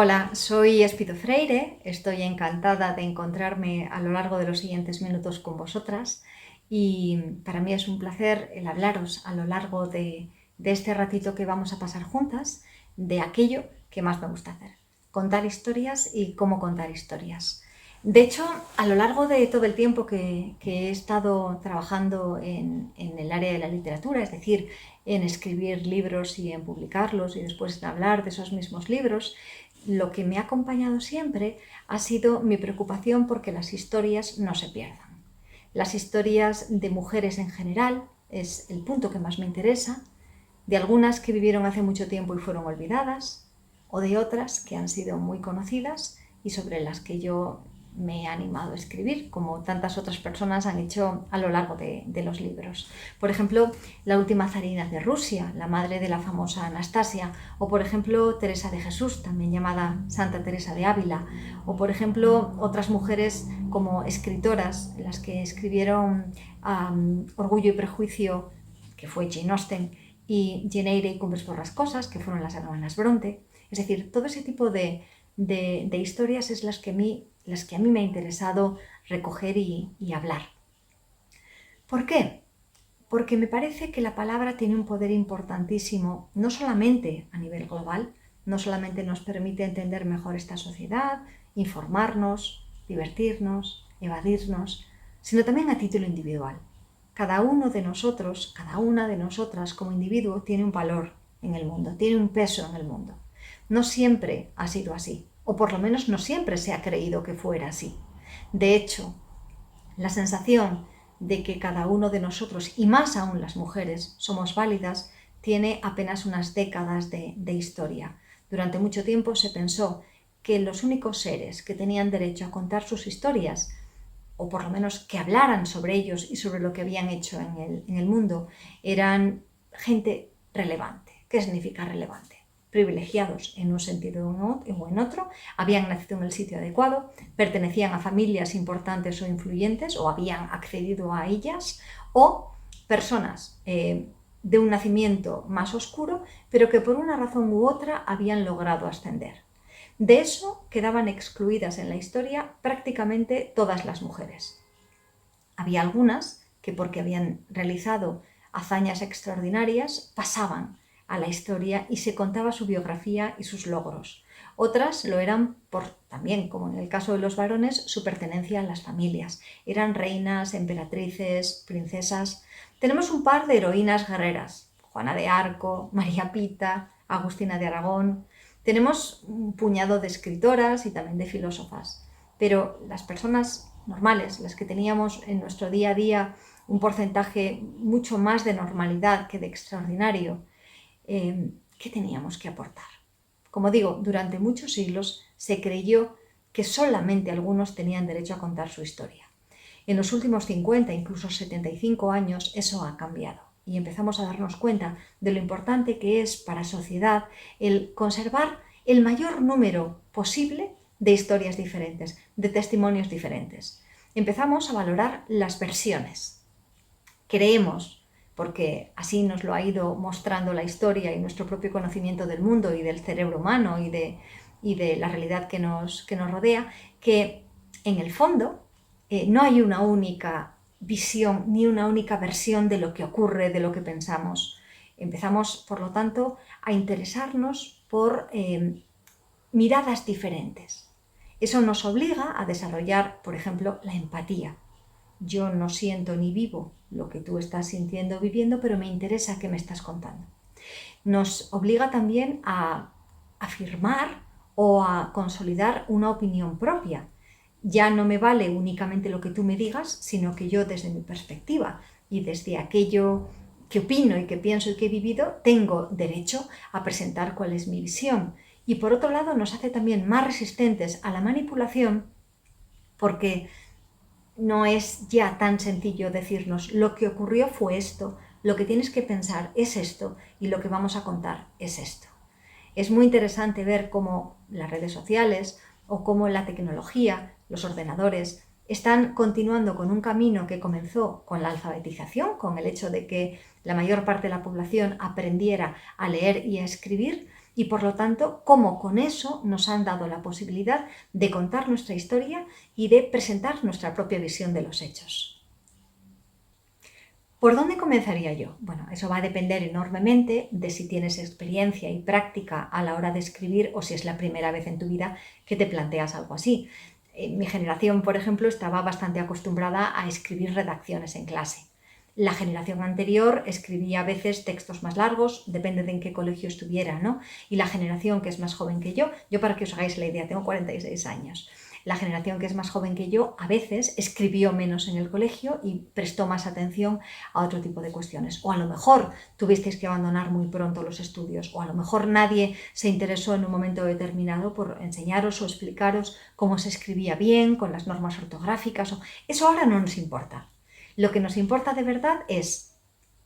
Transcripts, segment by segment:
Hola, soy Espido Freire, estoy encantada de encontrarme a lo largo de los siguientes minutos con vosotras y para mí es un placer el hablaros a lo largo de este ratito que vamos a pasar juntas de aquello que más me gusta hacer, contar historias y cómo contar historias. De hecho, a lo largo de todo el tiempo que he estado trabajando en el área de la literatura, es decir, en escribir libros y en publicarlos y después en hablar de esos mismos libros, lo que me ha acompañado siempre ha sido mi preocupación porque las historias no se pierdan. Las historias de mujeres en general es el punto que más me interesa, de algunas que vivieron hace mucho tiempo y fueron olvidadas, o de otras que han sido muy conocidas y sobre las que yo me he animado a escribir, como tantas otras personas han hecho a lo largo de los libros. Por ejemplo, la última zarina de Rusia, la madre de la famosa Anastasia, o por ejemplo Teresa de Jesús, también llamada Santa Teresa de Ávila, o por ejemplo otras mujeres como escritoras, las que escribieron Orgullo y Prejuicio, que fue Jane Austen, y Jane Eyre y Cumbres Borrascosas, que fueron las hermanas Bronte. Es decir, todo ese tipo de historias es las que a mí me ha interesado recoger y hablar. ¿Por qué? Porque me parece que la palabra tiene un poder importantísimo, no solamente a nivel global, no solamente nos permite entender mejor esta sociedad, informarnos, divertirnos, evadirnos, sino también a título individual. Cada uno de nosotros, cada una de nosotras como individuo tiene un valor en el mundo, tiene un peso en el mundo. No siempre ha sido así, o por lo menos no siempre se ha creído que fuera así. De hecho, la sensación de que cada uno de nosotros, y más aún las mujeres, somos válidas, tiene apenas unas décadas de historia. Durante mucho tiempo se pensó que los únicos seres que tenían derecho a contar sus historias, o por lo menos que hablaran sobre ellos y sobre lo que habían hecho en el mundo, eran gente relevante. ¿Qué significa relevante? Privilegiados en un sentido o en otro, habían nacido en el sitio adecuado, pertenecían a familias importantes o influyentes o habían accedido a ellas, o personas de un nacimiento más oscuro, pero que por una razón u otra habían logrado ascender. De eso quedaban excluidas en la historia prácticamente todas las mujeres. Había algunas que, porque habían realizado hazañas extraordinarias, pasaban a la historia y se contaba su biografía y sus logros. Otras lo eran por, también, como en el caso de los varones, su pertenencia a las familias. Eran reinas, emperatrices, princesas. Tenemos un par de heroínas guerreras: Juana de Arco, María Pita, Agustina de Aragón. Tenemos un puñado de escritoras y también de filósofas. Pero las personas normales, las que teníamos en nuestro día a día un porcentaje mucho más de normalidad que de extraordinario, ¿qué teníamos que aportar? Como digo, durante muchos siglos se creyó que solamente algunos tenían derecho a contar su historia. En los últimos 50, incluso 75 años, eso ha cambiado y empezamos a darnos cuenta de lo importante que es para la sociedad el conservar el mayor número posible de historias diferentes, de testimonios diferentes. Empezamos a valorar las versiones. Creemos, porque así nos lo ha ido mostrando la historia y nuestro propio conocimiento del mundo y del cerebro humano y de la realidad que nos rodea, que en el fondo no hay una única visión ni una única versión de lo que ocurre, de lo que pensamos. Empezamos, por lo tanto, a interesarnos por miradas diferentes. Eso nos obliga a desarrollar, por ejemplo, la empatía. Yo no siento ni vivo lo que tú estás sintiendo o viviendo, pero me interesa qué me estás contando. Nos obliga también a afirmar o a consolidar una opinión propia. Ya no me vale únicamente lo que tú me digas, sino que yo desde mi perspectiva y desde aquello que opino y que pienso y que he vivido, tengo derecho a presentar cuál es mi visión. Y por otro lado nos hace también más resistentes a la manipulación, porque no es ya tan sencillo decirnos lo que ocurrió fue esto, lo que tienes que pensar es esto y lo que vamos a contar es esto. Es muy interesante ver cómo las redes sociales o cómo la tecnología, los ordenadores, están continuando con un camino que comenzó con la alfabetización, con el hecho de que la mayor parte de la población aprendiera a leer y a escribir, y por lo tanto cómo con eso nos han dado la posibilidad de contar nuestra historia y de presentar nuestra propia visión de los hechos. ¿Por dónde comenzaría yo? Bueno, eso va a depender enormemente de si tienes experiencia y práctica a la hora de escribir o si es la primera vez en tu vida que te planteas algo así. Mi generación, por ejemplo, estaba bastante acostumbrada a escribir redacciones en clase. La generación anterior escribía a veces textos más largos, depende de en qué colegio estuviera, ¿no? Y la generación que es más joven que yo para que os hagáis la idea, tengo 46 años. La generación que es más joven que yo a veces escribió menos en el colegio y prestó más atención a otro tipo de cuestiones. O a lo mejor tuvisteis que abandonar muy pronto los estudios, o a lo mejor nadie se interesó en un momento determinado por enseñaros o explicaros cómo se escribía bien, con las normas ortográficas. Eso ahora no nos importa. Lo que nos importa de verdad es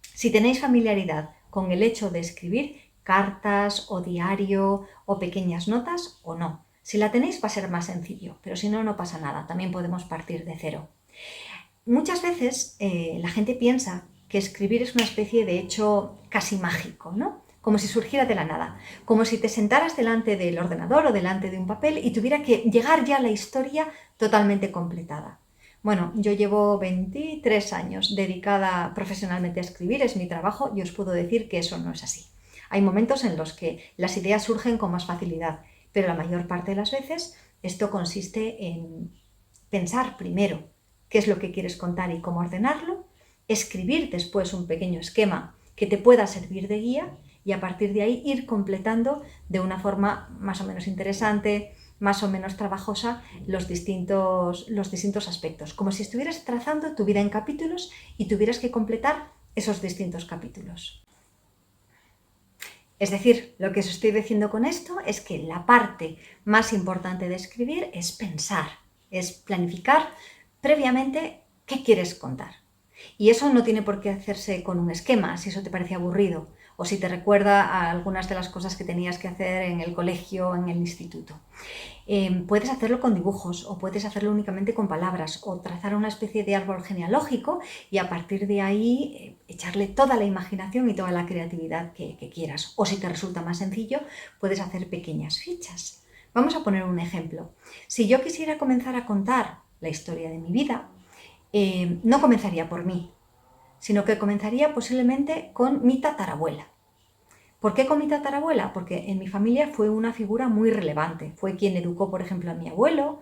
si tenéis familiaridad con el hecho de escribir cartas o diario o pequeñas notas o no. Si la tenéis va a ser más sencillo, pero si no, no pasa nada, también podemos partir de cero. Muchas veces la gente piensa que escribir es una especie de hecho casi mágico, ¿no? Como si surgiera de la nada, como si te sentaras delante del ordenador o delante de un papel y tuviera que llegar ya la historia totalmente completada. Bueno, yo llevo 23 años dedicada profesionalmente a escribir, es mi trabajo, y os puedo decir que eso no es así. Hay momentos en los que las ideas surgen con más facilidad, pero la mayor parte de las veces esto consiste en pensar primero qué es lo que quieres contar y cómo ordenarlo, escribir después un pequeño esquema que te pueda servir de guía y a partir de ahí ir completando de una forma más o menos interesante, más o menos trabajosa los distintos aspectos, como si estuvieras trazando tu vida en capítulos y tuvieras que completar esos distintos capítulos. Es decir, lo que os estoy diciendo con esto es que la parte más importante de escribir es pensar, es planificar previamente qué quieres contar. Y eso no tiene por qué hacerse con un esquema, si eso te parece aburrido o si te recuerda a algunas de las cosas que tenías que hacer en el colegio o en el instituto. Puedes hacerlo con dibujos o puedes hacerlo únicamente con palabras o trazar una especie de árbol genealógico y a partir de ahí echarle toda la imaginación y toda la creatividad que quieras. O si te resulta más sencillo, puedes hacer pequeñas fichas. Vamos a poner un ejemplo. Si yo quisiera comenzar a contar la historia de mi vida, no comenzaría por mí, sino que comenzaría posiblemente con mi tatarabuela. ¿Por qué con mi tatarabuela? Porque en mi familia fue una figura muy relevante. Fue quien educó, por ejemplo, a mi abuelo,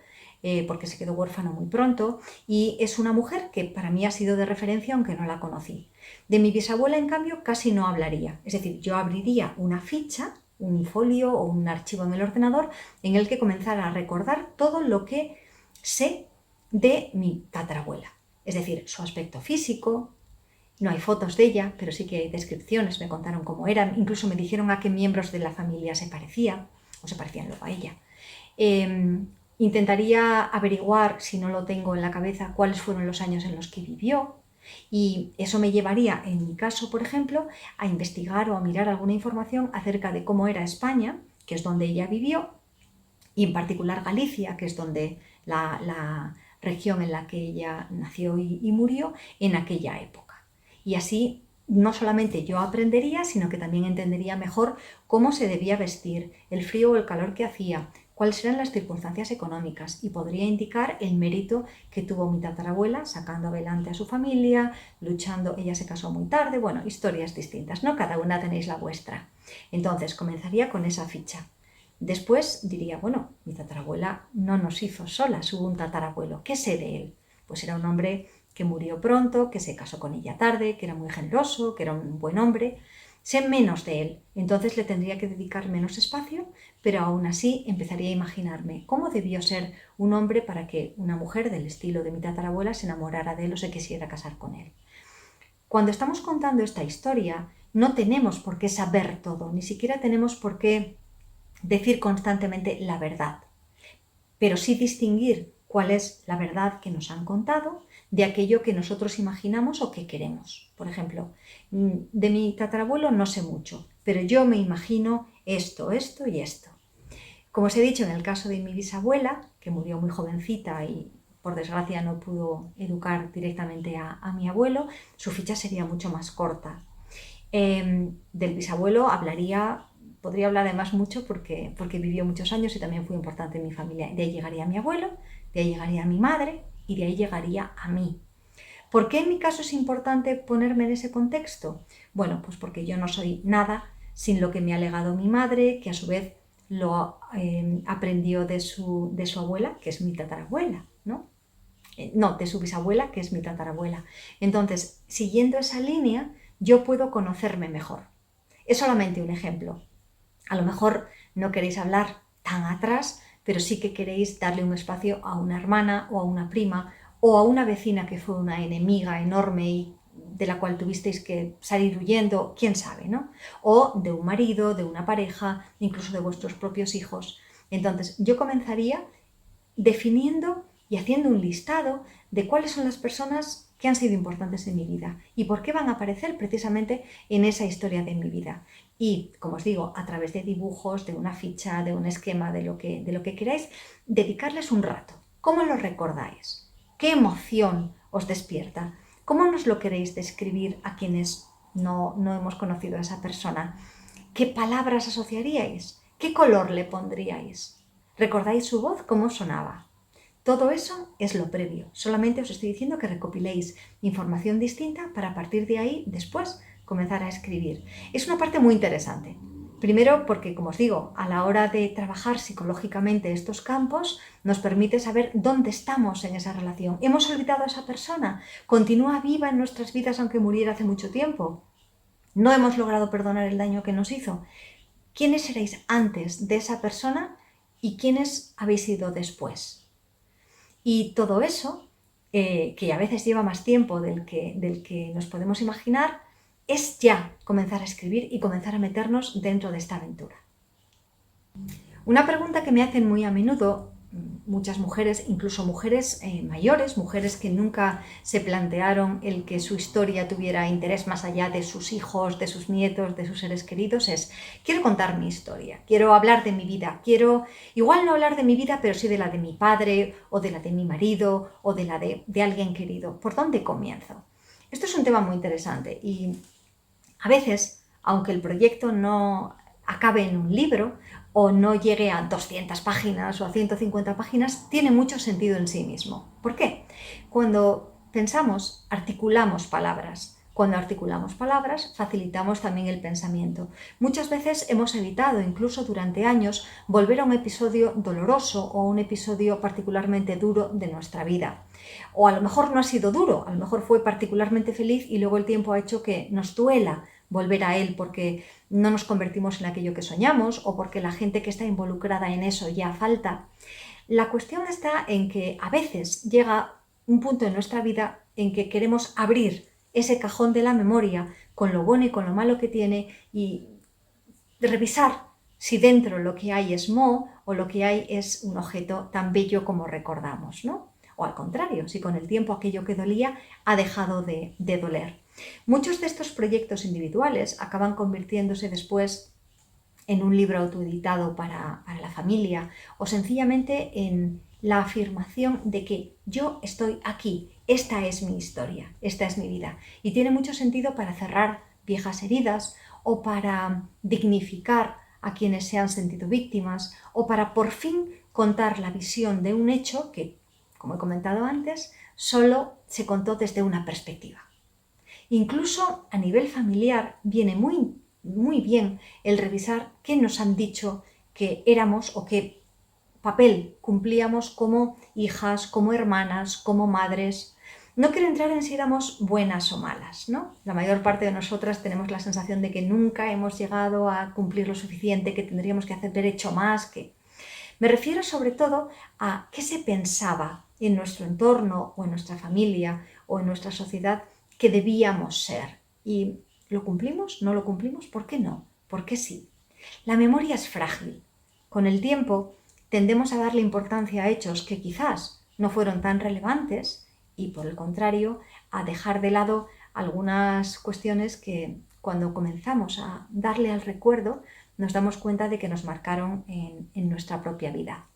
porque se quedó huérfano muy pronto, y es una mujer que para mí ha sido de referencia aunque no la conocí. De mi bisabuela, en cambio, casi no hablaría. Es decir, yo abriría una ficha, un folio o un archivo en el ordenador en el que comenzara a recordar todo lo que sé de mi tatarabuela. Es decir, su aspecto físico. No hay fotos de ella, pero sí que hay descripciones, me contaron cómo eran, incluso me dijeron a qué miembros de la familia se parecía, o se parecían luego a ella. Intentaría averiguar, si no lo tengo en la cabeza, cuáles fueron los años en los que vivió, y eso me llevaría, en mi caso, por ejemplo, a investigar o a mirar alguna información acerca de cómo era España, que es donde ella vivió, y en particular Galicia, que es donde la región en la que ella nació y murió en aquella época. Y así no solamente yo aprendería, sino que también entendería mejor cómo se debía vestir, el frío o el calor que hacía, cuáles eran las circunstancias económicas y podría indicar el mérito que tuvo mi tatarabuela sacando adelante a su familia, luchando, ella se casó muy tarde, bueno, historias distintas, ¿no? Cada una tenéis la vuestra. Entonces comenzaría con esa ficha. Después diría, bueno, mi tatarabuela no nos hizo solas, hubo un tatarabuelo, ¿qué sé de él? Pues era un hombre que murió pronto, que se casó con ella tarde, que era muy generoso, que era un buen hombre. Sé menos de él, entonces le tendría que dedicar menos espacio, pero aún así empezaría a imaginarme cómo debió ser un hombre para que una mujer del estilo de mi tatarabuela se enamorara de él o se quisiera casar con él. Cuando estamos contando esta historia, no tenemos por qué saber todo, ni siquiera tenemos por qué decir constantemente la verdad, pero sí distinguir cuál es la verdad que nos han contado de aquello que nosotros imaginamos o que queremos. Por ejemplo, de mi tatarabuelo no sé mucho, pero yo me imagino esto, esto y esto. Como os he dicho, en el caso de mi bisabuela, que murió muy jovencita y por desgracia no pudo educar directamente a mi abuelo, su ficha sería mucho más corta. Del bisabuelo hablaría podría hablar además mucho porque vivió muchos años y también fue importante en mi familia. De ahí llegaría mi abuelo, de ahí llegaría mi madre y de ahí llegaría a mí. ¿Por qué en mi caso es importante ponerme en ese contexto? Bueno, pues porque yo no soy nada sin lo que me ha legado mi madre, que a su vez lo aprendió de su abuela, que es mi tatarabuela, ¿no? No, de su bisabuela, que es mi tatarabuela. Entonces, siguiendo esa línea, yo puedo conocerme mejor. Es solamente un ejemplo. A lo mejor no queréis hablar tan atrás, pero sí que queréis darle un espacio a una hermana o a una prima o a una vecina que fue una enemiga enorme y de la cual tuvisteis que salir huyendo, quién sabe, ¿no? O de un marido, de una pareja, incluso de vuestros propios hijos. Entonces, yo comenzaría definiendo y haciendo un listado de cuáles son las personas que han sido importantes en mi vida y por qué van a aparecer precisamente en esa historia de mi vida. Y, como os digo, a través de dibujos, de una ficha, de un esquema, de lo que queráis, dedicarles un rato. ¿Cómo lo recordáis? ¿Qué emoción os despierta? ¿Cómo nos lo queréis describir a quienes no hemos conocido a esa persona? ¿Qué palabras asociaríais? ¿Qué color le pondríais? ¿Recordáis su voz? ¿Cómo sonaba? Todo eso es lo previo. Solamente os estoy diciendo que recopiléis información distinta para a partir de ahí, después, comenzar a escribir. Es una parte muy interesante. Primero porque, como os digo, a la hora de trabajar psicológicamente estos campos, nos permite saber dónde estamos en esa relación. ¿Hemos olvidado a esa persona? ¿Continúa viva en nuestras vidas aunque muriera hace mucho tiempo? ¿No hemos logrado perdonar el daño que nos hizo? ¿Quiénes erais antes de esa persona y quiénes habéis sido después? Y todo eso, que a veces lleva más tiempo del que nos podemos imaginar, es ya comenzar a escribir y comenzar a meternos dentro de esta aventura. Una pregunta que me hacen muy a menudo muchas mujeres, incluso mujeres mayores, mujeres que nunca se plantearon el que su historia tuviera interés más allá de sus hijos, de sus nietos, de sus seres queridos, es: quiero contar mi historia, quiero hablar de mi vida, quiero igual no hablar de mi vida, pero sí de la de mi padre, o de la de mi marido, o de la de alguien querido. ¿Por dónde comienzo? Esto es un tema muy interesante y a veces, aunque el proyecto no acabe en un libro o no llegue a 200 páginas o a 150 páginas, tiene mucho sentido en sí mismo. ¿Por qué? Cuando pensamos, articulamos palabras. Cuando articulamos palabras, facilitamos también el pensamiento. Muchas veces hemos evitado, incluso durante años, volver a un episodio doloroso o un episodio particularmente duro de nuestra vida. O a lo mejor no ha sido duro, a lo mejor fue particularmente feliz y luego el tiempo ha hecho que nos duela volver a él porque no nos convertimos en aquello que soñamos o porque la gente que está involucrada en eso ya falta. La cuestión está en que a veces llega un punto en nuestra vida en que queremos abrir ese cajón de la memoria con lo bueno y con lo malo que tiene y revisar si dentro lo que hay es moho o lo que hay es un objeto tan bello como recordamos, ¿no? O al contrario, si con el tiempo aquello que dolía ha dejado de doler. Muchos de estos proyectos individuales acaban convirtiéndose después en un libro autoeditado para la familia o sencillamente en la afirmación de que yo estoy aquí, esta es mi historia, esta es mi vida. Y tiene mucho sentido para cerrar viejas heridas o para dignificar a quienes se han sentido víctimas o para por fin contar la visión de un hecho que, como he comentado antes, solo se contó desde una perspectiva. Incluso a nivel familiar viene muy bien el revisar qué nos han dicho que éramos o qué papel cumplíamos como hijas, como hermanas, como madres. No quiero entrar en si éramos buenas o malas, ¿no? La mayor parte de nosotras tenemos la sensación de que nunca hemos llegado a cumplir lo suficiente, que tendríamos que haber hecho más, que... Me refiero sobre todo a qué se pensaba en nuestro entorno o en nuestra familia o en nuestra sociedad que debíamos ser. ¿Y lo cumplimos? ¿No lo cumplimos? ¿Por qué no? ¿Por qué sí? La memoria es frágil. Con el tiempo tendemos a darle importancia a hechos que quizás no fueron tan relevantes y, por el contrario, a dejar de lado algunas cuestiones que, cuando comenzamos a darle al recuerdo, nos damos cuenta de que nos marcaron en nuestra propia vida.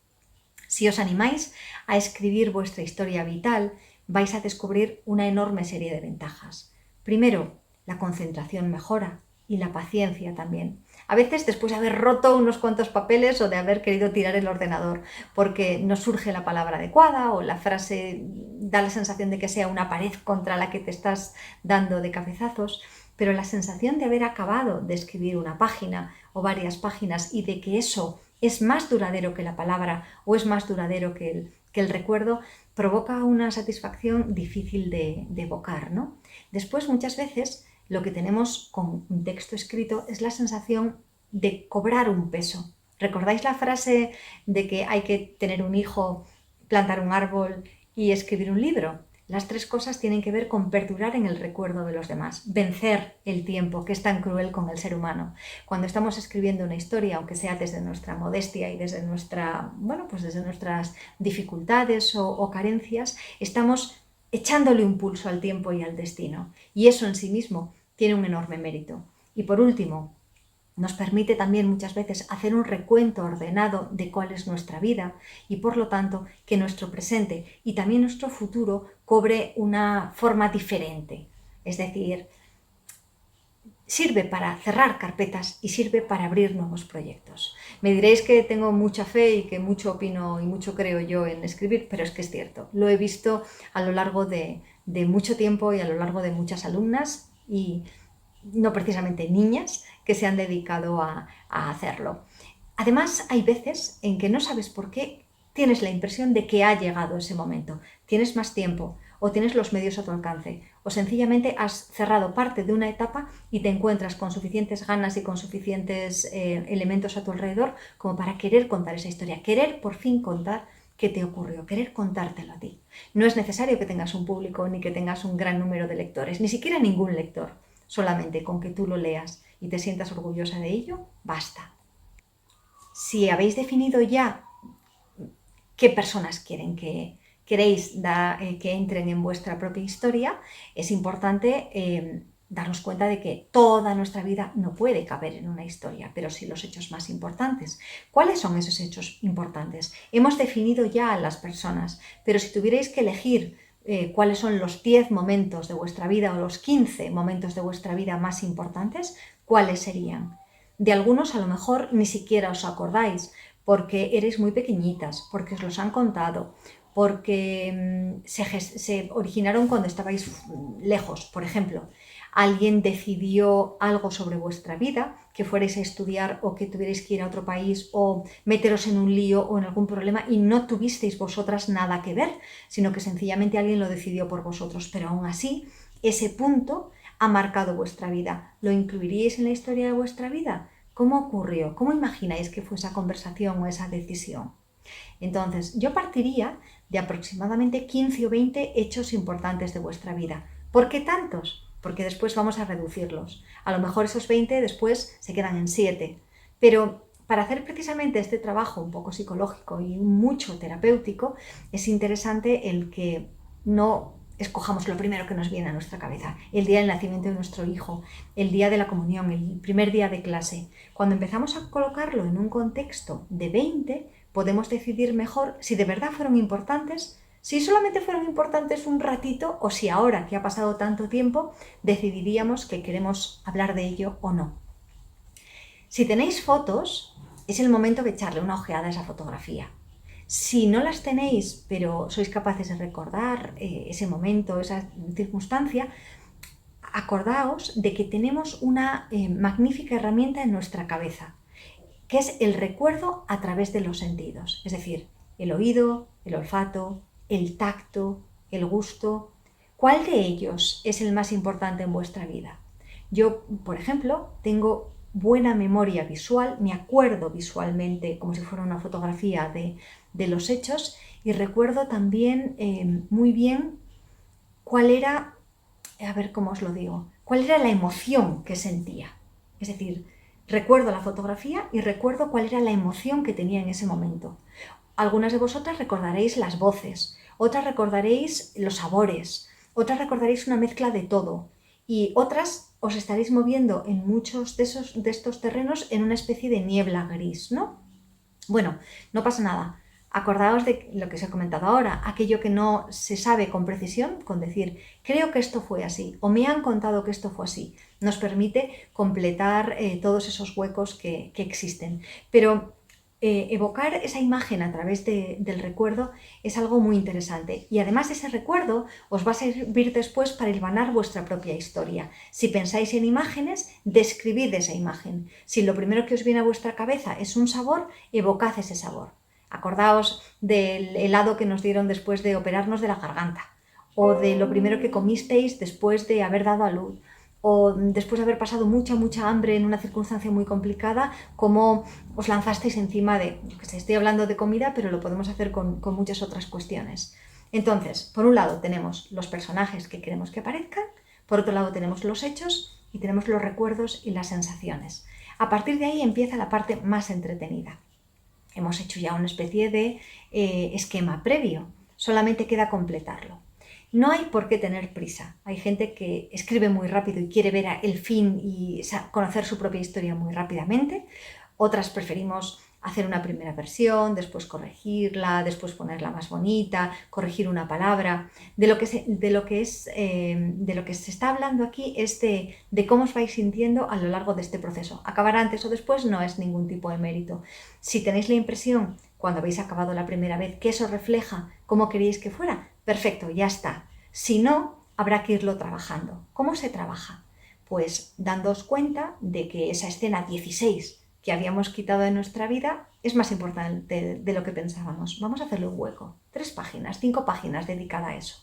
Si os animáis a escribir vuestra historia vital, vais a descubrir una enorme serie de ventajas. Primero, la concentración mejora y la paciencia también. A veces después de haber roto unos cuantos papeles o de haber querido tirar el ordenador, porque no surge la palabra adecuada o la frase da la sensación de que sea una pared contra la que te estás dando de cabezazos, pero la sensación de haber acabado de escribir una página o varias páginas y de que eso es más duradero que la palabra o es más duradero que el recuerdo, provoca una satisfacción difícil de evocar, ¿no? Después, muchas veces, lo que tenemos con un texto escrito es la sensación de cobrar un peso. ¿Recordáis la frase de que hay que tener un hijo, plantar un árbol y escribir un libro? Las tres cosas tienen que ver con perdurar en el recuerdo de los demás, vencer el tiempo que es tan cruel con el ser humano. Cuando estamos escribiendo una historia, aunque sea desde nuestra modestia y desde desde nuestras dificultades o carencias, estamos echándole un pulso al tiempo y al destino. Y eso en sí mismo tiene un enorme mérito. Y por último, nos permite también muchas veces hacer un recuento ordenado de cuál es nuestra vida y por lo tanto que nuestro presente y también nuestro futuro cobre una forma diferente. Es decir, sirve para cerrar carpetas y sirve para abrir nuevos proyectos. Me diréis que tengo mucha fe y que mucho opino y mucho creo yo en escribir, pero es que es cierto. Lo he visto a lo largo de mucho tiempo y a lo largo de muchas alumnas y no precisamente niñas que se han dedicado a hacerlo. Además, hay veces en que no sabes por qué tienes la impresión de que ha llegado ese momento. Tienes más tiempo o tienes los medios a tu alcance o sencillamente has cerrado parte de una etapa y te encuentras con suficientes ganas y con suficientes elementos a tu alrededor como para querer contar esa historia, querer por fin contar qué te ocurrió, querer contártelo a ti. No es necesario que tengas un público ni que tengas un gran número de lectores, ni siquiera ningún lector. Solamente con que tú lo leas y te sientas orgullosa de ello, basta. Si habéis definido ya qué personas queréis que entren en vuestra propia historia, es importante darnos cuenta de que toda nuestra vida no puede caber en una historia, pero sí los hechos más importantes. ¿Cuáles son esos hechos importantes? Hemos definido ya a las personas, pero si tuvierais que elegir cuáles son los 10 momentos de vuestra vida o los 15 momentos de vuestra vida más importantes, ¿cuáles serían? De algunos a lo mejor ni siquiera os acordáis porque erais muy pequeñitas, porque os los han contado, porque se originaron cuando estabais lejos. Por ejemplo, alguien decidió algo sobre vuestra vida, que fuerais a estudiar o que tuvierais que ir a otro país o meteros en un lío o en algún problema y no tuvisteis vosotras nada que ver, sino que sencillamente alguien lo decidió por vosotros. Pero aún así, ese punto ha marcado vuestra vida. ¿Lo incluiríais en la historia de vuestra vida? ¿Cómo ocurrió? ¿Cómo imagináis que fue esa conversación o esa decisión? Entonces, yo partiría de aproximadamente 15 o 20 hechos importantes de vuestra vida. ¿Por qué tantos? Porque después vamos a reducirlos. A lo mejor esos 20 después se quedan en 7. Pero para hacer precisamente este trabajo un poco psicológico y mucho terapéutico, es interesante el que no escojamos lo primero que nos viene a nuestra cabeza. El día del nacimiento de nuestro hijo, el día de la comunión, el primer día de clase. Cuando empezamos a colocarlo en un contexto de 20, podemos decidir mejor si de verdad fueron importantes, si solamente fueron importantes un ratito o si ahora que ha pasado tanto tiempo decidiríamos que queremos hablar de ello o no. Si tenéis fotos, es el momento de echarle una ojeada a esa fotografía. Si no las tenéis, pero sois capaces de recordar ese momento, esa circunstancia, acordaos de que tenemos una magnífica herramienta en nuestra cabeza, que es el recuerdo a través de los sentidos, es decir, el oído, el olfato, el tacto, el gusto. ¿Cuál de ellos es el más importante en vuestra vida? Yo, por ejemplo, tengo buena memoria visual, me acuerdo visualmente como si fuera una fotografía de los hechos y recuerdo también muy bien cuál era, a ver cómo os lo digo, cuál era la emoción que sentía. Es decir, recuerdo la fotografía y recuerdo cuál era la emoción que tenía en ese momento. Algunas de vosotras recordaréis las voces, otras recordaréis los sabores, otras recordaréis una mezcla de todo y otras os estaréis moviendo en muchos de estos terrenos en una especie de niebla gris, ¿no? Bueno, no pasa nada. Acordaos de lo que os he comentado ahora, aquello que no se sabe con precisión, con decir, creo que esto fue así, o me han contado que esto fue así, nos permite completar todos esos huecos que existen. Pero evocar esa imagen a través del recuerdo es algo muy interesante y además ese recuerdo os va a servir después para hilvanar vuestra propia historia. Si pensáis en imágenes, describid esa imagen. Si lo primero que os viene a vuestra cabeza es un sabor, evocad ese sabor. Acordaos del helado que nos dieron después de operarnos de la garganta, o de lo primero que comisteis después de haber dado a luz, o después de haber pasado mucha hambre en una circunstancia muy complicada, cómo os lanzasteis encima de, estoy hablando de comida, pero lo podemos hacer con muchas otras cuestiones. Entonces, por un lado tenemos los personajes que queremos que aparezcan, por otro lado tenemos los hechos y tenemos los recuerdos y las sensaciones. A partir de ahí empieza la parte más entretenida. Hemos hecho ya una especie de esquema previo, solamente queda completarlo. No hay por qué tener prisa. Hay gente que escribe muy rápido y quiere ver el fin y conocer su propia historia muy rápidamente. Otras preferimos hacer una primera versión, después corregirla, después ponerla más bonita, corregir una palabra. De lo que se está hablando aquí es de cómo os vais sintiendo a lo largo de este proceso. Acabar antes o después no es ningún tipo de mérito. Si tenéis la impresión, cuando habéis acabado la primera vez, que eso refleja cómo queríais que fuera, perfecto, ya está. Si no, habrá que irlo trabajando. ¿Cómo se trabaja? Pues dándoos cuenta de que esa escena 16 que habíamos quitado de nuestra vida es más importante de lo que pensábamos. Vamos a hacerle un hueco. 3 páginas, 5 páginas dedicadas a eso.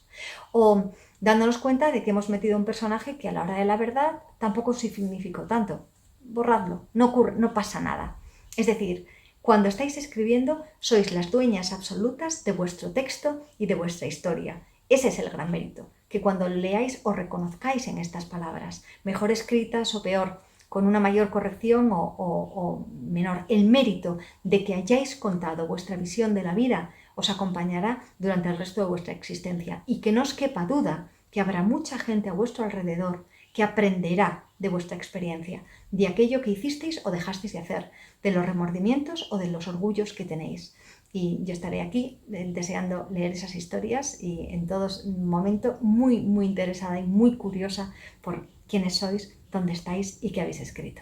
O dándonos cuenta de que hemos metido un personaje que a la hora de la verdad tampoco significó tanto. Borradlo, no pasa nada. Es decir, cuando estáis escribiendo sois las dueñas absolutas de vuestro texto y de vuestra historia. Ese es el gran mérito, que cuando leáis os reconozcáis en estas palabras, mejor escritas o peor, con una mayor corrección o menor. El mérito de que hayáis contado vuestra visión de la vida os acompañará durante el resto de vuestra existencia y que no os quepa duda que habrá mucha gente a vuestro alrededor que aprenderá de vuestra experiencia, de aquello que hicisteis o dejasteis de hacer, de los remordimientos o de los orgullos que tenéis. Y yo estaré aquí deseando leer esas historias y en todo momento muy interesada y muy curiosa por quiénes sois, dónde estáis y qué habéis escrito.